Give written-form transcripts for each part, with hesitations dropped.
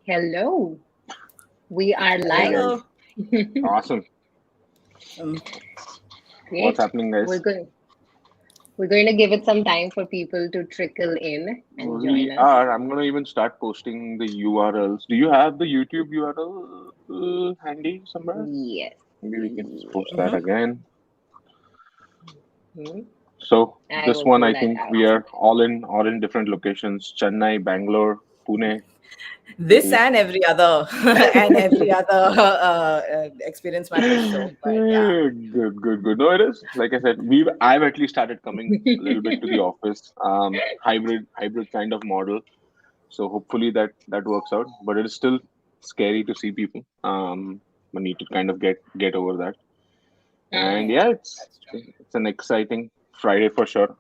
Hello, we are Hey live. guys, Hello. awesome. Um, What's Great. happening, We're guys? going. We're going to give it some time for people to trickle in and join We us. are. I'm gonna even start posting the URLs. Do you have the YouTube URL handy somewhere? Yes. Maybe we can just post Yes. that mhm. again. Hmm. So I this will one, pull I that think out. we are all in different locations: Chennai, Bangalore, Pune, This cities. and every other and every other experience matters show. But yeah, Good, good, good. No, it is. Like I said, I've at least started coming a little bit to the office. Hybrid kind of model. So hopefully that works out. But it is still scary to see people. I need to kind of get over that. And Mm. yeah, that's true. it's an exciting Friday for sure.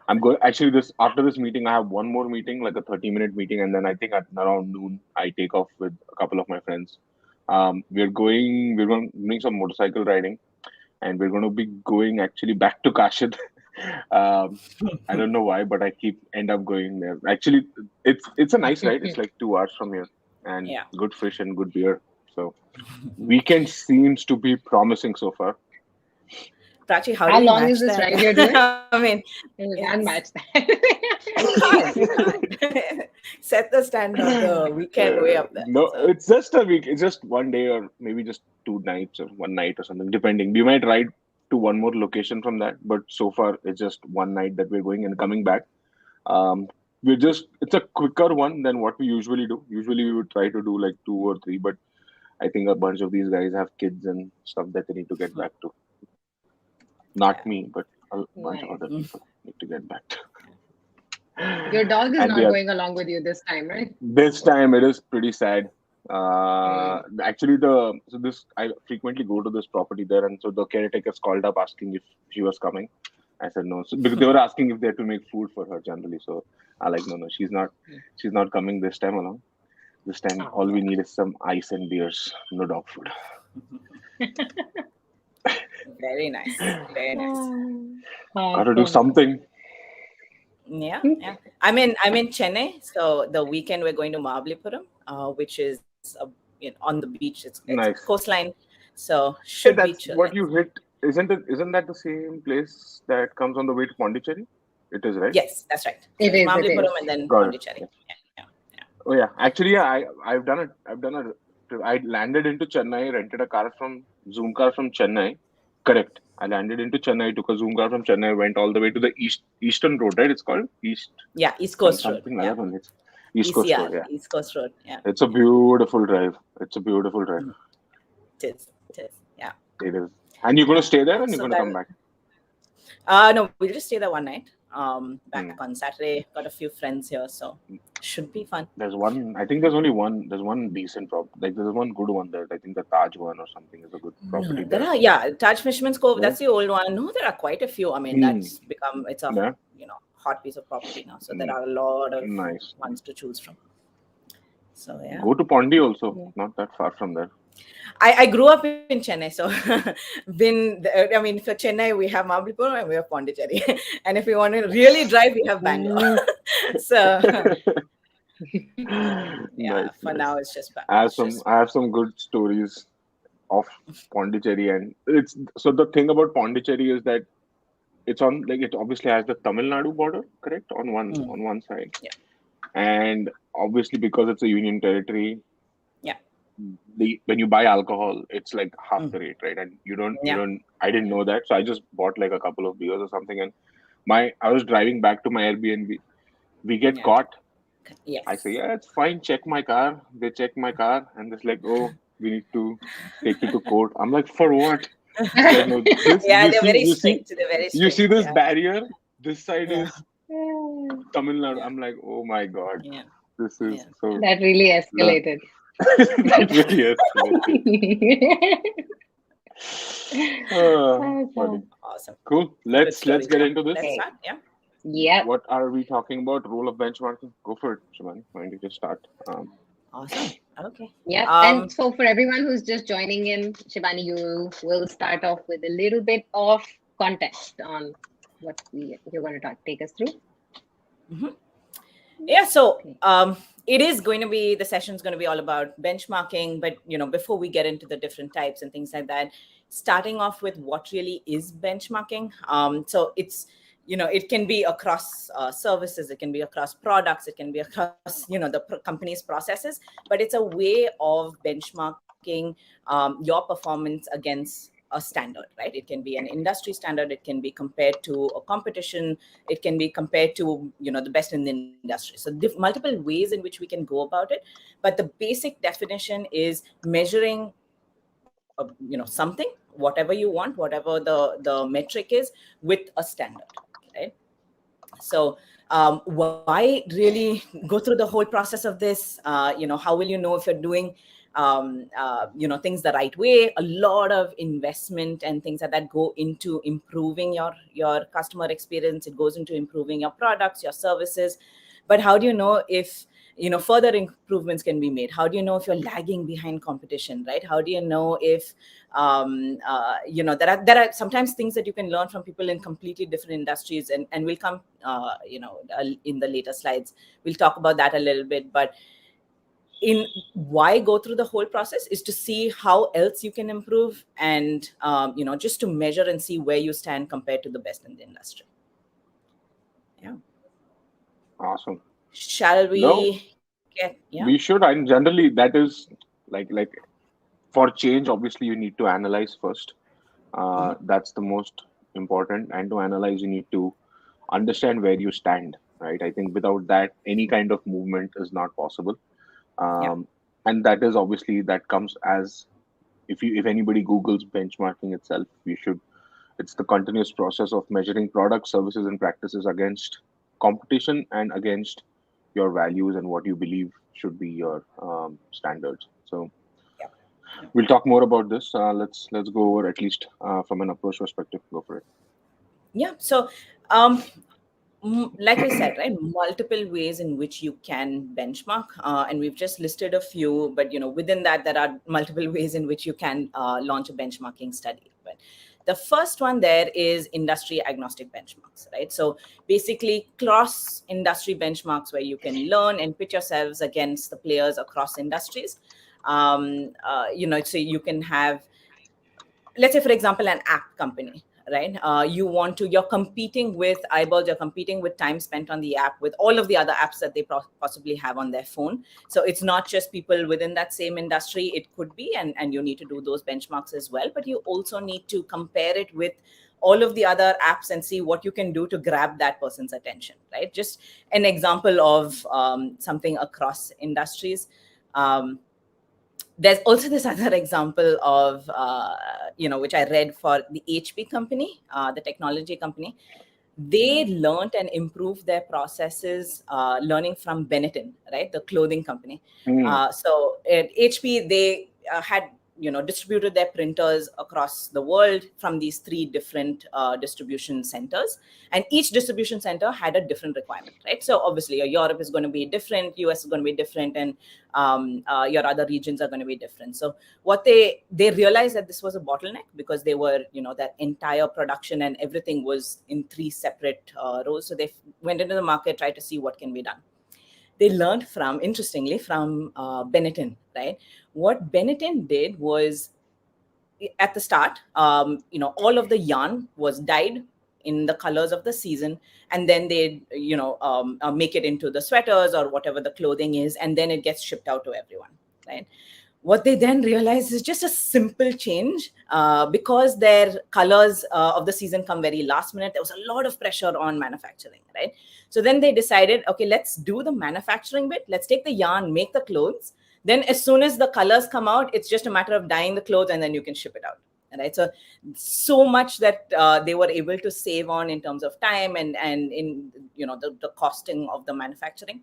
I'm going actually this after this meeting. I have one more meeting, like a 30-minute meeting, and then I think at around noon I take off with a couple of my friends. We're going doing some motorcycle riding, and we're going to be going actually back to Kashid. um, I don't know why, but I keep end up going there. Actually, it's a nice ride. It's like 2 hours from here, and Yeah. good fish and good beer. So weekend seems to be promising so far. Prachi, how do How we long is match this that? ride you're doing? I mean, You can't it's match that. we can't. We can't set the standard of the weekend way up there. No, So it's just a week. It's just one day or maybe just 2 nights or one night or something, depending. We might ride to one more location from that, but so far it's just one night that we're going and coming back. Um, it's a quicker one than what we usually do. Usually we would try to do like two or three, but I think a bunch of these guys have kids and stuff that they need to get back to. Not yeah. me, but a bunch of Nice. other people need to get back to. Your dog is And not the going along with you this time, right? This time it is pretty sad. Mm. Actually, the so this I frequently go to this property there, and so the caretakers called up asking if she was coming. I said no, so, because they were asking if they had to make food for her generally. So I like no, she's not coming this time along. This time, all Oh, we need is some ice and beers, no dog food. Very nice. Very nice. Got to do awesome. something. Yeah, yeah. I'm in Chennai, so the weekend we're going to Mahabalipuram, which is on the beach. It's Nice. coastline, so should Hey, be that's chilling. what you hit. Isn't it? Isn't that the same place that comes on the way to Pondicherry? It is, right? Yes, that's right. So It it's is. It Mahabalipuram is. and then Got it. Pondicherry. Yeah. Yeah, yeah, yeah. Oh yeah, actually, yeah, I've done it. I've done a. I landed into Chennai, rented a car from Zoom car from Chennai. Correct. I landed into Chennai, took a Zoom car from Chennai, went all the way to the eastern road, right? It's called East Yeah, East Coast Road. something like Yeah, that. One. It's East Coast ECR, Road. Yeah, East Coast Road. Yeah, it's a beautiful drive. It's a beautiful drive. mhm. It is. It is. Yeah. It is. And you're going to stay there, and you're So going to come then, back. no, we'll just stay there one night. Back Hmm. on Saturday. Got a few friends here, so should be fun. There's one. I think there's only one. There's one decent prop. Like there's one good one there. I think the Taj one or something is a good property No, there there. are, yeah, Taj Fisherman's Cove. Yeah. That's the old one. No, there are quite a few. I mean, Hmm. that's become it's a Yeah. hot piece of property now. So there Hmm. are a lot of Nice. ones to choose from. So yeah, Go to Pondi also. Yeah. Not that far from there. I grew up in Chennai, so I mean, for Chennai we have Mahabalipuram and we have Pondicherry, and if we want to really drive, we have Bangalore. Mm. So yeah, Nice, for nice. now it's just I have it's some just I have some good stories of Pondicherry, and it's so the thing about Pondicherry is that it's on like it obviously has the Tamil Nadu border, correct? mm, On one side. yeah, And obviously because it's a union territory, yeah, the when you buy alcohol, it's like half mm, the rate, right? And you yeah, don't I didn't know that. So I just bought like a couple of beers or something, and my I was driving back to my Airbnb. We get yeah, caught. I say, yes. yeah, it's fine. Check my car. They check my car, and it's like, oh, we need to take you to court. I'm like, for what? It's like, no, this Yeah, they're very strict. They're very you strict. see this Yeah, barrier. This side yeah, is Tamil Nadu. yeah, I'm like, oh my god, yeah, this yeah, is yeah. so. That really Learn. escalated. That really escalated. Funny. Awesome. Awesome. Cool. Good Let's stories. get Yeah. into Let's this. Okay. start. Yeah. Yep. What are we talking about? Role of benchmarking. Go for it, Shibani. Why don't you just start? Awesome. Okay. Yep. And Um. so for everyone who's just joining in, Shibani, you will start off with a little bit of context on you're going to take us through. mhm. Yeah. So Okay. it is going to be, the session's going to be all about benchmarking, but before we get into the different types and things like that, starting off with what really is benchmarking. So it's, it can be across services, it can be across products, it can be across the company's processes, but it's a way of benchmarking your performance against a standard, right? It can be an industry standard, it can be compared to a competition, it can be compared to the best in the industry. So multiple ways in which we can go about it, but the basic definition is measuring something, whatever you want, whatever the metric is, with a standard, right? So why really go through the whole process of this? How will you know if you're doing things the right way? A lot of investment and things like that go into improving your customer experience. It goes into improving your products, your services. But how do you know if further improvements can be made? How do you know if you're lagging behind competition, right? How do you know if there are sometimes things that you can learn from people in completely different industries, and we'll come in the later slides, we'll talk about that a little bit. But in why go through the whole process is to see how else you can improve, and just to measure and see where you stand compared to the best in the industry. Yeah. Awesome. Shall we No, get? Yeah. we should. And generally, that is like for change. Obviously, you need to analyze first. That's the most important. And to analyze, you need to understand where you stand. Right. I think without that, any kind of movement is not possible. Yeah. And that is obviously that comes as if anybody Googles benchmarking itself, you should. It's the continuous process of measuring products, services, and practices against competition and against your values and what you believe should be your standards. So Yeah. we'll talk more about this. Let's go over at least from an approach perspective. Go for it. Yeah. So um like I said, right, multiple ways in which you can benchmark, and we've just listed a few, but within that there are multiple ways in which you can launch a benchmarking study. But the first one there is industry agnostic benchmarks, right? So basically cross industry benchmarks where you can learn and pitch yourselves against the players across industries. So you can have, let's say for example, an app company, right? You're competing with eyeballs, you're competing with time spent on the app with all of the other apps that they possibly have on their phone. So it's not just people within that same industry, it could be, and you need to do those benchmarks as well, but you also need to compare it with all of the other apps and see what you can do to grab that person's attention, right? Just an example of something across industries. There's also this other example of, which I read for the HP company, the technology company. They learned and improved their processes, learning from Benetton, right, the clothing company. Mm. So at HP, they had distributed their printers across the world from these three different distribution centers, and each distribution center had a different requirement, right? So obviously Europe is going to be different, US is going to be different, and your other regions are going to be different. So what they realized that this was a bottleneck, because they were that entire production and everything was in three separate rows. So they went into the market, tried to see what can be done. They learned from, interestingly, from Benetton, right? What Benetton did was, at the start, all of the yarn was dyed in the colors of the season, and then they, make it into the sweaters or whatever the clothing is, and then it gets shipped out to everyone, right? What they then realized is just a simple change, because their colors of the season come very last minute. There was a lot of pressure on manufacturing, right? So then they decided, okay, let's do the manufacturing bit. Let's take the yarn, make the clothes. Then as soon as the colors come out, it's just a matter of dyeing the clothes, and then you can ship it out. Right? So much that they were able to save on in terms of time and in the costing of the manufacturing.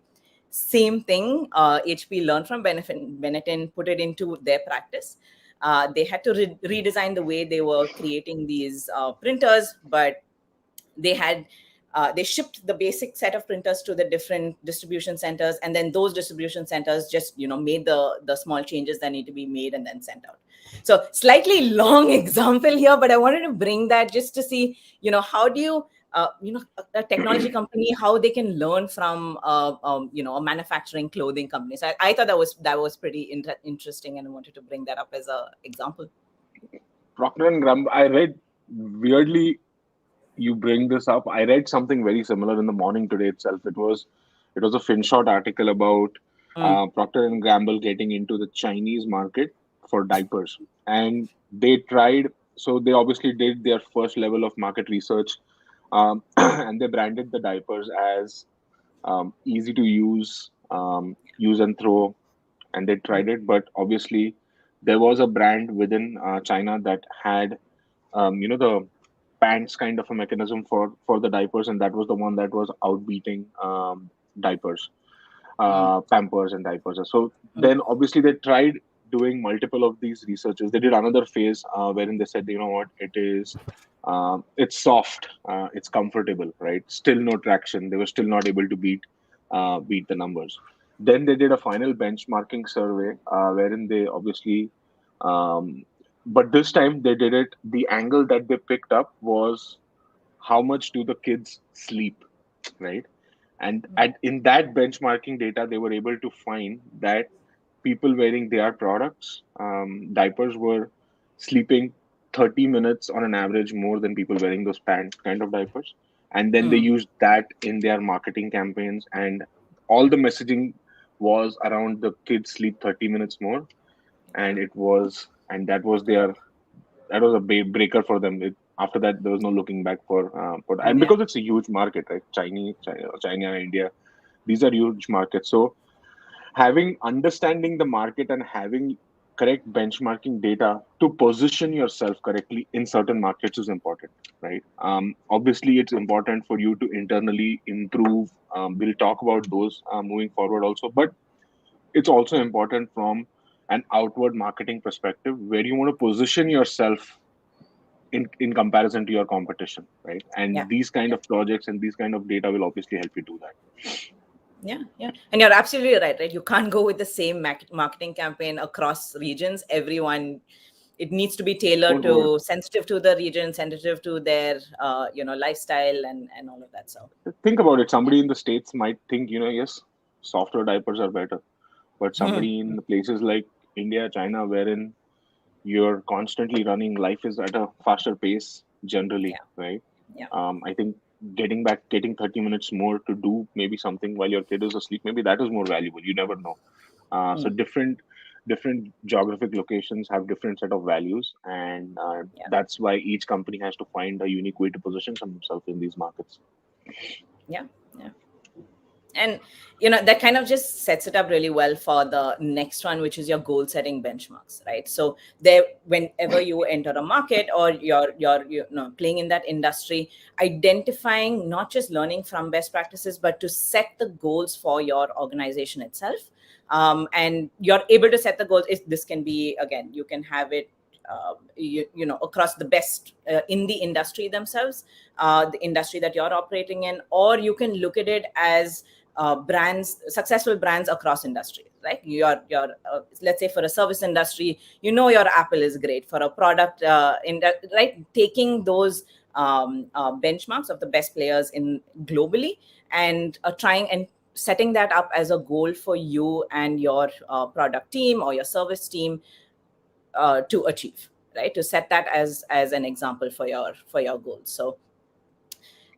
Same thing, HP learned from Benetton, put it into their practice. They had to redesign the way they were creating these printers, but they shipped the basic set of printers to the different distribution centers, and then those distribution centers just made the small changes that need to be made and then sent out. So slightly long example here, but I wanted to bring that just to see how do you a technology company, how they can learn from a manufacturing clothing company. So I thought that was pretty interesting, and I wanted to bring that up as a example. Procter and Gamble. I read weirdly. You bring this up. I read something very similar in the morning today itself. It was a FinShot article about Mm, Procter and Gamble getting into the Chinese market for diapers, and they tried. So they obviously did their first level of market research, and they branded the diapers as easy to use and throw, and they mm, tried it. But obviously, there was a brand within China that had the pants kind of a mechanism for the diapers, and that was the one that was outbeating diapers, mm, Pampers and diapers. So mm, then obviously they tried doing multiple of these researches. They did another phase wherein they said, you know what, it's soft, it's comfortable, right? Still no traction. They were still not able to beat the numbers. Then they did a final benchmarking survey wherein they obviously, um, but this time they did it. The angle that they picked up was how much do the kids sleep, right? And in that benchmarking data, they were able to find that people wearing their products, diapers, were sleeping 30 minutes on an average more than people wearing those pant kind of diapers. And then they mm. used that in their marketing campaigns, and all the messaging was around the kids sleep 30 minutes more. And and that was a breaker for them. After that, there was no looking back and Yeah. because it's a huge market, right? China, India, these are huge markets. So having understanding the market and having correct benchmarking data to position yourself correctly in certain markets is important, right? Obviously, it's important for you to internally improve. We'll talk about those moving forward also, but it's also important from an outward marketing perspective where you want to position yourself in comparison to your competition, right? Yeah. And these kind Yeah. of projects and these kind of data will obviously help you do that. Yeah, yeah, and you're absolutely right. Right, you can't go with the same marketing campaign across regions. Everyone, it needs to be tailored Won't work. to, sensitive to the region, sensitive to their lifestyle and all of that. So Think about it. yeah. Somebody in the States might think, yes, softer diapers are better. But somebody in places like India, China, wherein you're constantly running, life is at a faster pace generally, Yeah, right? yeah. I think getting 30 minutes more to do maybe something while your kid is asleep, maybe that is more valuable. You never know. So Mm, different geographic locations have different set of values, and yeah, that's why each company has to find a unique way to position themselves in these markets. yeah, yeah. And that kind of just sets it up really well for the next one, which is your goal setting benchmarks, right? So there, whenever you enter a market or you're playing in that industry, identifying, not just learning from best practices, but to set the goals for your organization itself. And you're able to set the goals. This can be, again, you can have it across the best in the industry themselves, the industry that you're operating in, or you can look at it as brands, successful brands across industry, right? Let's say for a service industry, your Apple is great. For a product right, taking those benchmarks of the best players in globally, and trying and setting that up as a goal for you and your product team or your service team to achieve, right? To set that as an example for your goals. So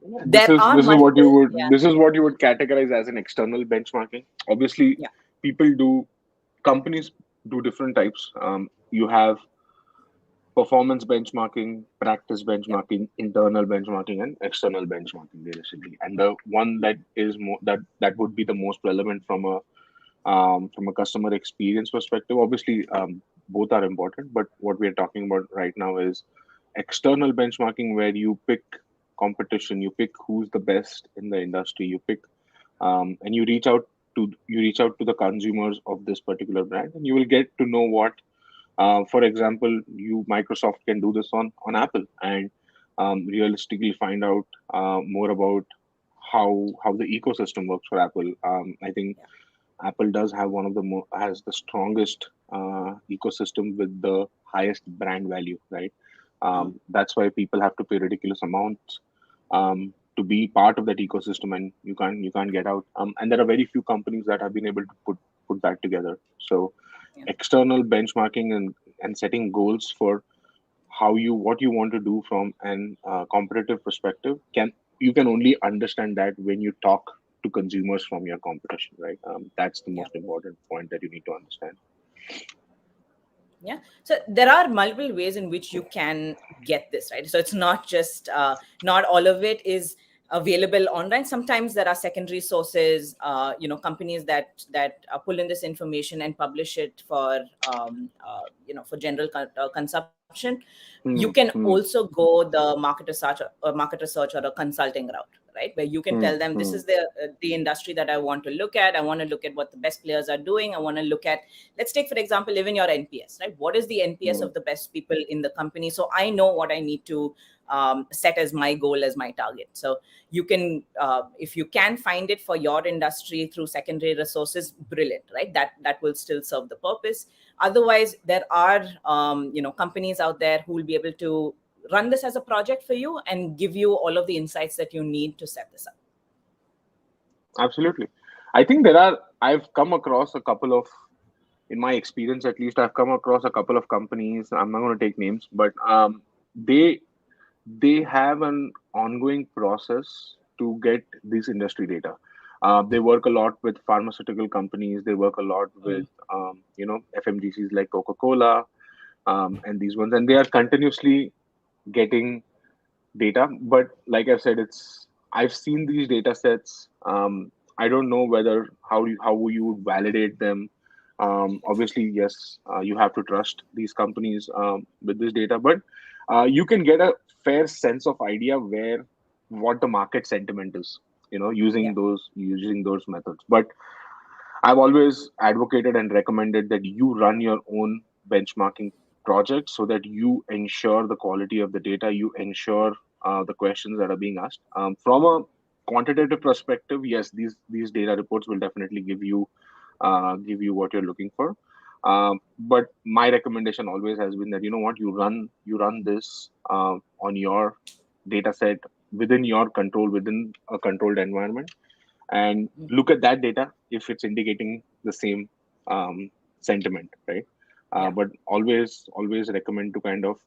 Yeah, there are multiple. Yeah, this is what you would categorize as an external benchmarking. Obviously, yeah, people do companies do different types. You have performance benchmarking, practice yeah. benchmarking, internal benchmarking, and external benchmarking, basically. And the one that is more that would be the most relevant from a customer experience perspective. Obviously, both are important, but what we are talking about right now is external benchmarking, where you pick competition, you pick who's the best in the industry, you pick and you reach out to the consumers of this particular brand, and you will get to know what for example, Microsoft can do this on Apple, and realistically find out more about how the ecosystem works for Apple. I think Apple does have has the strongest ecosystem with the highest brand value, right? Mm, That's why people have to pay ridiculous amounts to be part of that ecosystem, and you can't get out. And there are very few companies that have been able to put that together. So Yeah. external benchmarking and setting goals for what you want to do from an competitive perspective, you can only understand that when you talk to consumers from your competition, right? That's the Yeah. most important point that you need to understand. Yeah. So there are multiple ways in which you can get this, right? So it's not just, not all of it is available online. Sometimes there are secondary sources, companies that pull in this information and publish it for, for general consumption. You can Hmm, also hmm, go the market research or a consulting route, right? Where you can hmm, tell them, this hmm, is the industry that I want to look at. I want to look at what the best players are doing. I want to look at, let's take, for example, even your NPS, right? What is the NPS hmm. of the best people in the company? So I know what I need to set as my goal, as my target. So you can, if you can find it for your industry through secondary resources, brilliant, right? That will still serve the purpose. Otherwise, there are companies out there who will be able to run this as a project for you and give you all of the insights that you need to set this up. Absolutely. I've come across a couple of, in my experience at least, I've come across a couple of companies. I'm not going to take names, but they they have an ongoing process to get this industry data. They work a lot with pharmaceutical companies. They work a lot with FMGCs like Coca-Cola, and these ones, and they are continuously getting data. But like I said, I've seen these data sets. I don't know whether how you would validate them. Obviously, yes, you have to trust these companies with this data, but you can get a fair sense of idea where what the market sentiment is. Yeah. Using those methods. But I've always advocated and recommended that you run your own benchmarking project so that you ensure the quality of the data, you ensure the questions that are being asked. From a quantitative perspective, yes, these data reports will definitely give you what you're looking for. But my recommendation always has been that you run this on your data set within your control, within a controlled environment, and Mm. look at that data if it's indicating the same sentiment, right? Yeah. But always recommend to kind of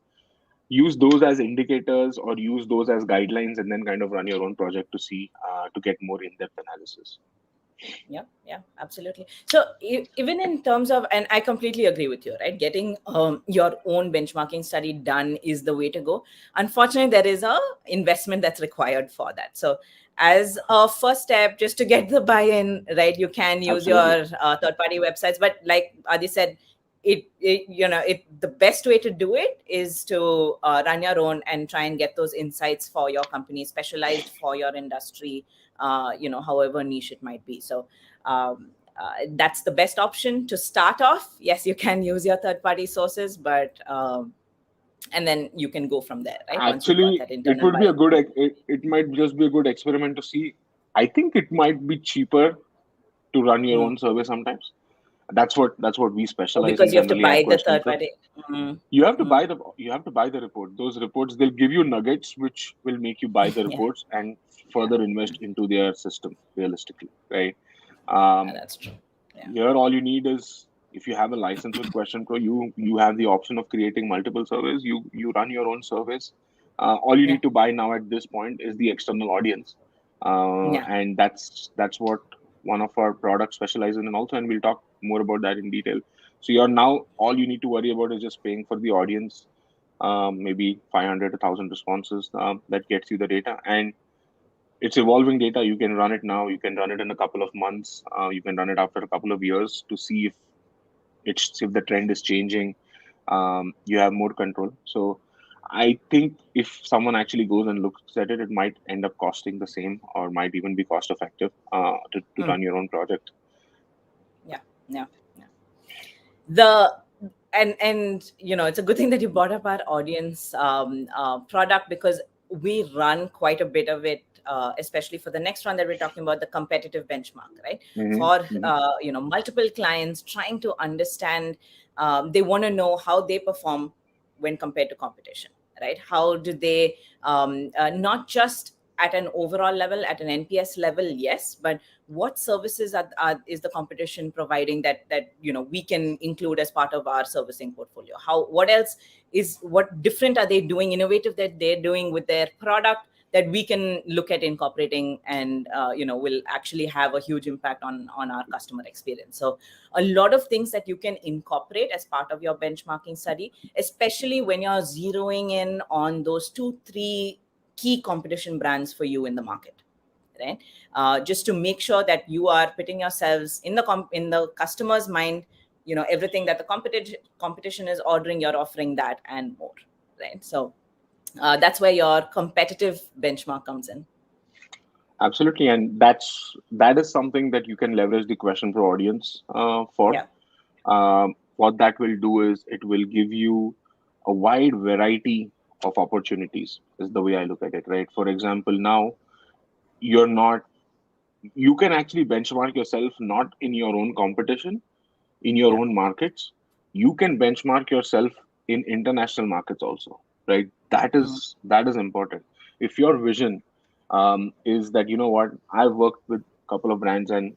use those as indicators or use those as guidelines, and then kind of run your own project to see to get more in-depth analysis. Yeah, absolutely. So even in terms of, and I completely agree with you, right? Getting your own benchmarking study done is the way to go. Unfortunately, there is a investment that's required for that. So as a first step, just to get the buy-in, right, you can use Absolutely. your third-party websites. But like Adi said, the best way to do it is to run your own and try and get those insights for your company, specialized for your industry, however niche it might be. So that's the best option to start off. Yes, you can use your third party sources, but and then you can go from there, right? Once you've got Actually, that it internal would be a buy-in. good. It might just be a good experiment to see. I think it might be cheaper to run your Mm. own survey sometimes. That's what we Oh, specialize in because you have to generally at buy the Question third Pro. party. Mm. You have to Mm. buy the report. Those reports, they'll give you nuggets which will make you buy the Yeah, reports and yeah, further invest into their system realistically, right? yeah, Um, that's true. Yeah, Here, all you need is, if you have a license with Question Pro, you have the option of creating multiple surveys. You run your own surveys. All you yeah, need to buy now at this point is the external audience, yeah, and that's what one of our products specializes in also, and we'll talk more about that in detail. So you're now all you need to worry about is just paying for the audience, maybe 500 1,000 responses that gets you the data, and it's evolving data. You can run it now, you can run it in a couple of months, you can run it after a couple of years to see if the trend is changing. You have more control. So I think if someone actually goes and looks at it, it might end up costing the same or might even be cost effective to mm, run your own project. yeah, yeah, yeah. The and it's a good thing that you brought up our audience product, because we run quite a bit of it, especially for the next one that we're talking about, the competitive benchmark, right? Hmm, For hmm. multiple clients trying to understand, they want to know how they perform when compared to competition, right? How do they not just at an overall level, at an NPS level, yes, but what services is the competition providing that we can include as part of our servicing portfolio? What else what different are they doing, innovative, that they're doing with their product, that we can look at incorporating, and will actually have a huge impact on our customer experience. So a lot of things that you can incorporate as part of your benchmarking study, especially when you're zeroing in on those 2-3 key competition brands for you in the market, right? Just to make sure that you are putting yourselves in the customer's mind, everything that the competition is ordering, you're offering that and more, right? So that's where your competitive benchmark comes in. Absolutely, and that is something that you can leverage the question for audience for. Yeah. What that will do is it will give you a wide variety of opportunities. Is the way I look at it, right? For example, now you're not you can actually benchmark yourself not in your own competition, in your Yeah. own markets. You can benchmark yourself in international markets also, right? That is important. If your vision is that, you know what, I've worked with a couple of brands, and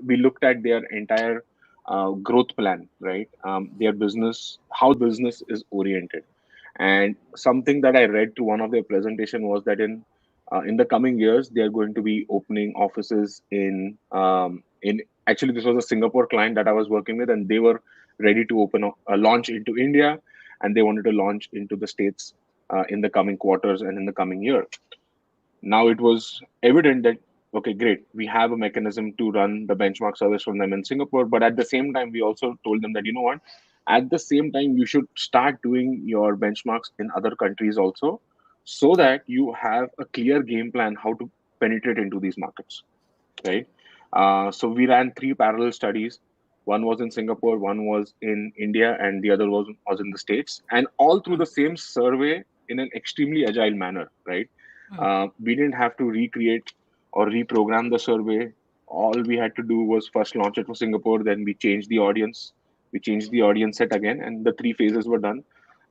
we looked at their entire growth plan, right? Their business, how the business is oriented. And something that I read to one of their presentation was that in the coming years they are going to be opening offices in actually, this was a Singapore client that I was working with, and they were ready to open a launch into India, and they wanted to launch into the States in the coming quarters and in the coming year. Now it was evident that, okay, great, we have a mechanism to run the benchmark service from them in Singapore, but at the same time, we also told them that, you know what, at the same time, you should start doing your benchmarks in other countries also, so Yeah. that you have a clear game plan how to penetrate into these markets, right? So we ran three parallel studies. One was in Singapore, one was in India, and the other was in the States, and all through the same survey in an extremely agile manner, right? We didn't have to recreate or reprogram the survey. All we had to do was first launch it for Singapore, then we changed the audience set again, and the three phases were done.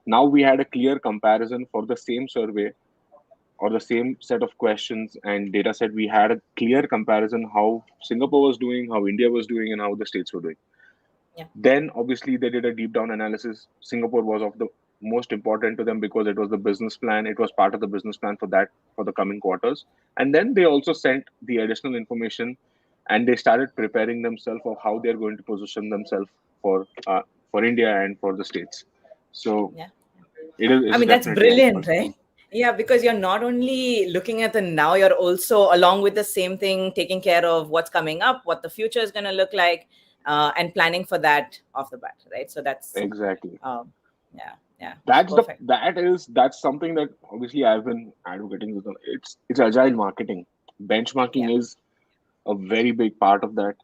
Now we had a clear comparison for the same survey or the same set of questions and data set. We had a clear comparison how Singapore was doing, how India was doing, and how the states were doing. Yeah. Then obviously they did a deep down analysis. Singapore was of the most important to them because it was the business plan. It was part of the business plan for the coming quarters. And then they also sent the additional information, and they started preparing themselves for how they're going to position themselves for India and for the states. So Yeah. I it's mean, that's definitely helpful. brilliant, right? Yeah, because you're not only looking at the now, you're also, along with the same thing, taking care of what's coming up, what the future is going to look like, and planning for that off the bat, right? So that's, Exactly. yeah, perfect. That's something that obviously I've been advocating with them. It's agile marketing. Yeah. Benchmarking is a very big part of that.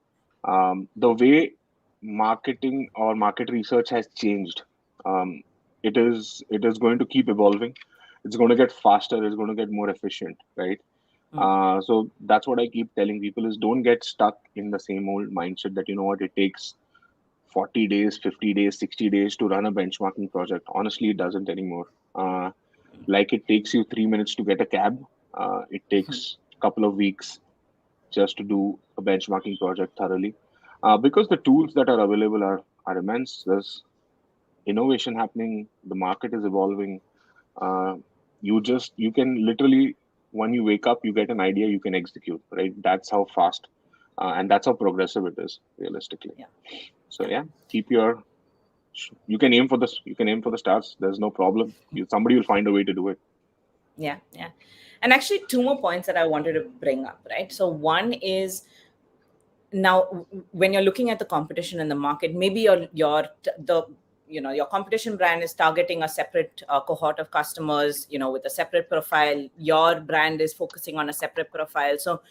The way marketing or market research has changed, um, it is going to keep evolving. It's going to get faster. It's going to get more efficient, right? Mm. So that's what I keep telling people is don't get stuck in the same old mindset that, you know what, it takes 40 days, 50 days, 60 days to run a benchmarking project. Honestly, it doesn't anymore. Like it takes you 3 minutes to get a cab. It takes a couple of weeks just to do a benchmarking project thoroughly. Because the tools that are available are immense. There's innovation happening. The market is evolving. Uh, you can literally, when you wake up, you get an idea, you can execute, right? That's how fast and that's how progressive it is realistically. Yeah. So yeah, keep your you can aim for the stars. There's no problem. Somebody will find a way to do it. Yeah, yeah. And actually, two more points that I wanted to bring up, right? So one is, now when you're looking at the competition in the market, maybe your competition brand is targeting a separate cohort of customers, with a separate profile. Your brand is focusing on a separate profile. So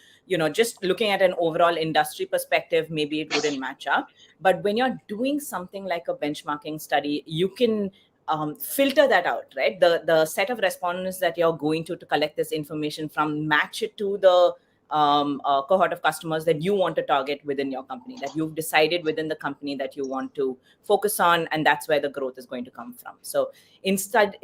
just looking at an overall industry perspective, maybe it wouldn't match up. But when you're doing something like a benchmarking study, you can filter that out, right? The set of respondents that you're going to collect this information from, match it to the cohort of customers that you want to target within your company, that you've decided within the company that you want to focus on, and that's where the growth is going to come from. So instead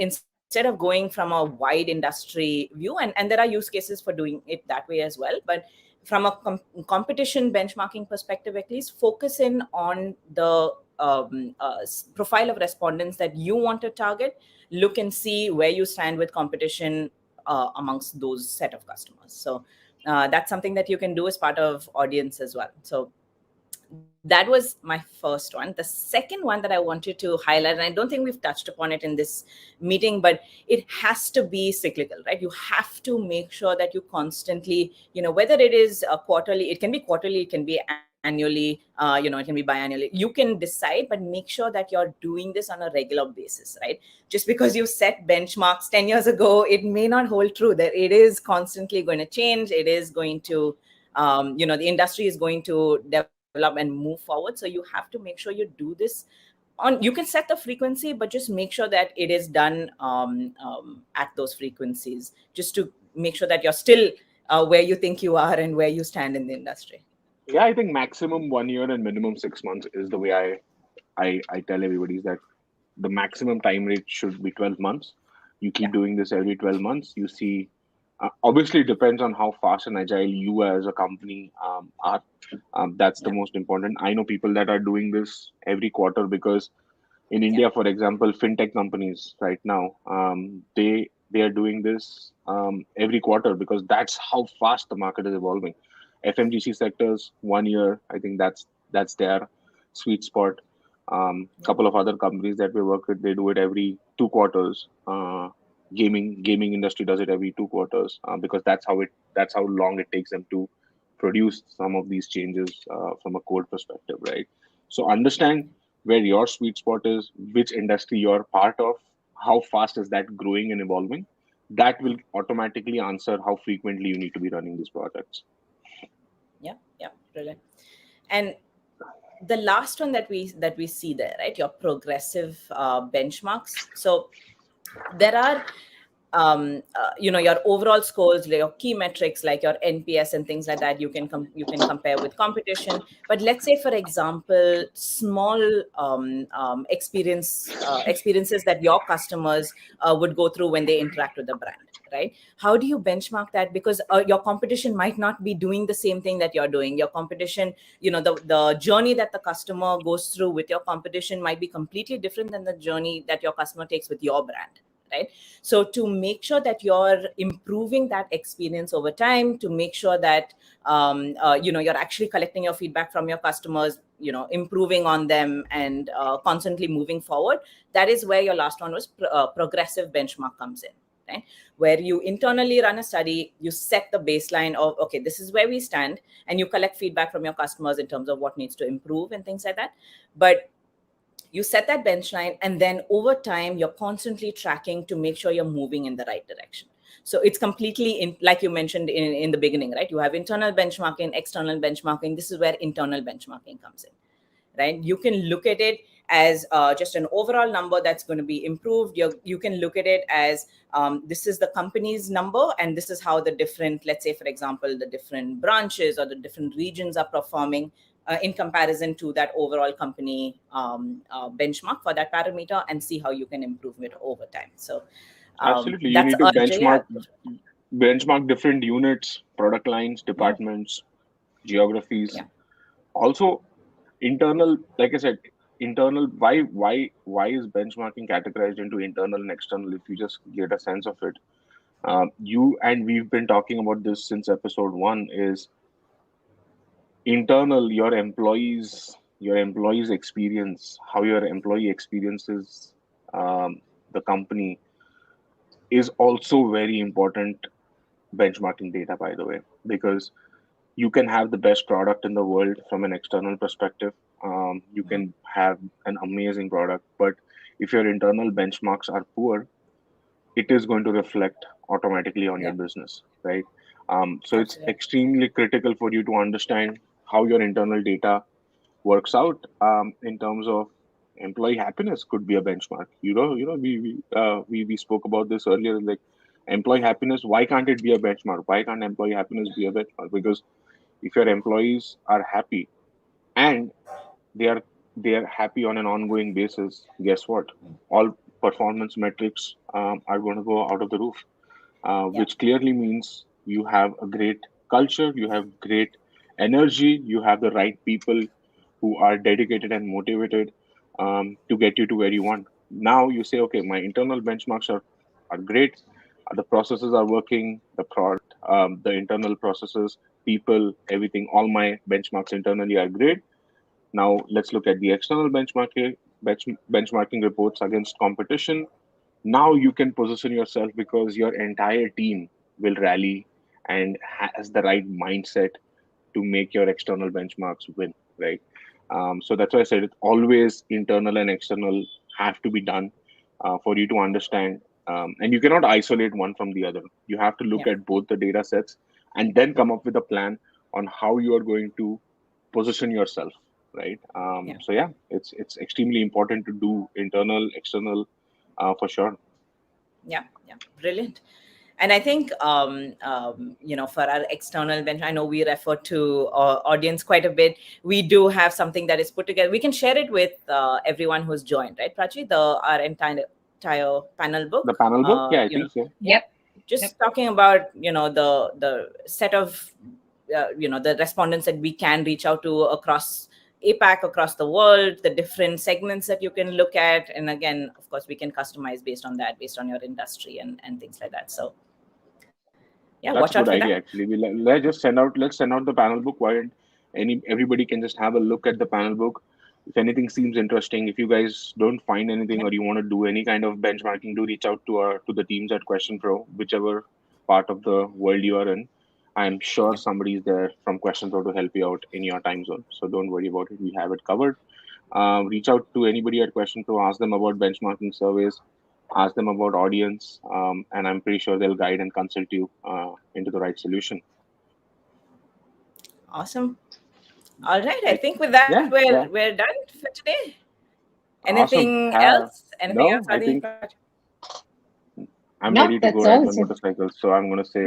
instead of going from a wide industry view, and there are use cases for doing it that way as well, but from a competition benchmarking perspective, at least focus in on the profile of respondents that you want to target. Look and see where you stand with competition amongst those set of customers. So that's something that you can do as part of audience as well. So that was my first one. The second one that I wanted to highlight, and I don't think we've touched upon it in this meeting, but it has to be cyclical, right? You have to make sure that you constantly, whether it is a quarterly, it can be quarterly, it can be annually, it can be biannually. You can decide, but make sure that you're doing this on a regular basis, right? Just because you set benchmarks 10 years ago, it may not hold true. That it is constantly going to change. It is going to, the industry is going to develop and move forward. So you have to make sure you do this you can set the frequency, but just make sure that it is done at those frequencies, just to make sure that you're still where you think you are and where you stand in the industry. Yeah, I think maximum 1 year and minimum 6 months is the way I tell everybody, is that the maximum time rate should be 12 months. You keep doing this every 12 months. You see, obviously, it depends on how fast and agile you as a company are. That's the most important. I know people that are doing this every quarter because in India, for example, fintech companies right now, they are doing this every quarter because that's how fast the market is evolving. FMGC sectors 1 year, I think that's their sweet spot. Couple of other companies that we work with, they do it every 2 quarters. Gaming industry does it every 2 quarters because that's how long it takes them to produce some of these changes from a code perspective, right? So understand where your sweet spot is, which industry you're part of, how fast is that growing and evolving. That will automatically answer how frequently you need to be running these projects. Yeah, brilliant. And the last one that we see there, right? Your progressive benchmarks. So there are your overall scores, your key metrics like your NPS and things like that, you can compare with competition. But let's say, for example, small experiences that your customers would go through when they interact with the brand, right? How do you benchmark that? Because your competition might not be doing the same thing that you're doing. Your competition, the journey that the customer goes through with your competition might be completely different than the journey that your customer takes with your brand, right? So to make sure that you're improving that experience over time, to make sure that you're actually collecting your feedback from your customers, improving on them, and constantly moving forward, that is where your last one was progressive benchmark comes in, right? Where you internally run a study, you set the baseline of, okay, this is where we stand, and you collect feedback from your customers in terms of what needs to improve and things like that. But you set that benchline, and then over time, you're constantly tracking to make sure you're moving in the right direction. So it's completely like you mentioned in the beginning, right? You have internal benchmarking, external benchmarking. This is where internal benchmarking comes in, right? You can look at it as just an overall number that's going to be improved. You can look at it as this is the company's number, and this is how the different, let's say, for example, the different branches or the different regions are performing in comparison to that overall company benchmark for that parameter, and see how you can improve it over time. So Absolutely, you that's need to benchmark different units, product lines, departments, geographies. Yeah. Also, internal, like I said, internal. Why is benchmarking categorized into internal and external? If you just get a sense of it, we've been talking about this since episode 1. Is internal, your employees experience, how your employee experiences the company, is also very important benchmarking data, by the way, because you can have the best product in the world from an external perspective. You can have an amazing product, but if your internal benchmarks are poor, it is going to reflect automatically on your business, right? So it's extremely critical for you to understand how your internal data works out in terms of employee happiness. Could be a benchmark. We spoke about this earlier. Like employee happiness, why can't it be a benchmark? Why can't employee happiness be a benchmark? Because if your employees are happy and they are happy on an ongoing basis, guess what? All performance metrics are going to go out of the roof, which clearly means you have a great culture, you have great energy, you have the right people who are dedicated and motivated to get you to where you want. Now you say, okay, my internal benchmarks are great, the processes are working, the product, the internal processes, people, everything, all my benchmarks internally are great. Now let's look at the external benchmarking reports against competition. Now you can position yourself because your entire team will rally and has the right mindset to make your external benchmarks win, right? So that's why I said it always internal and external have to be done for you to understand. And you cannot isolate one from the other. You have to look at both the data sets and then come up with a plan on how you are going to position yourself, right? So yeah, it's extremely important to do internal, external, for sure. Yeah, brilliant. And I think, for our external bench, I know we refer to our audience quite a bit. We do have something that is put together. We can share it with everyone who's joined, right, Prachi? Our entire panel book. The panel book, yeah, I think so. Yep. Just talking about, the set of, the respondents that we can reach out to across APAC, across the world, the different segments that you can look at. And again, of course, we can customize based on that, based on your industry and things like that. So yeah, That's watch a out good for idea. that. Actually, let's send out the panel book. Why everybody can just have a look at the panel book. If anything seems interesting, if you guys don't find anything or you want to do any kind of benchmarking, do reach out to the teams at Question Pro, whichever part of the world you are in. I'm sure somebody's there from Question Pro to help you out in your time zone. So don't worry about it. We have it covered. Reach out to anybody at Question Pro, ask them about benchmarking surveys, ask them about audience, and I'm pretty sure they'll guide and consult you into the right solution. Awesome. All right. I think with that, we're done for today. Anything else? Anything else, I think Adi? I'm ready to go ride my motorcycle, so I'm going to say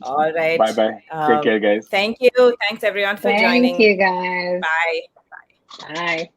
all right. Bye. Take care, guys. Thank you. Thanks, everyone, for joining. Thank you, guys. Bye. Bye.